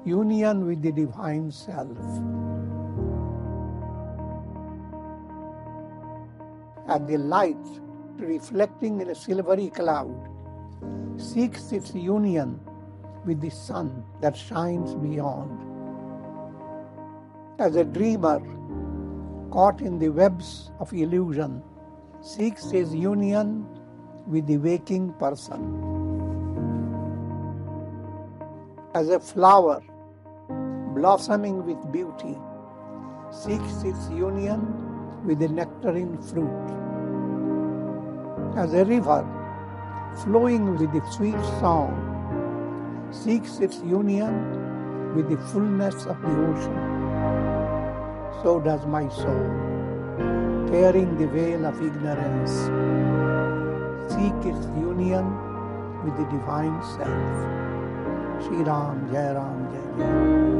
union with the divine self. As the light reflecting in a silvery cloud seeks its union with the sun that shines beyond. As a dreamer caught in the webs of illusion seeks his union with the waking person. As a flower blossoming with beauty seeks its union with the nectarine fruit. As a river flowing with the sweet song seeks its union with the fullness of the ocean, so does my soul, tearing the veil of ignorance, seek its union with the divine self. Shri Ram, Jai Ram, Jai Jai Ram.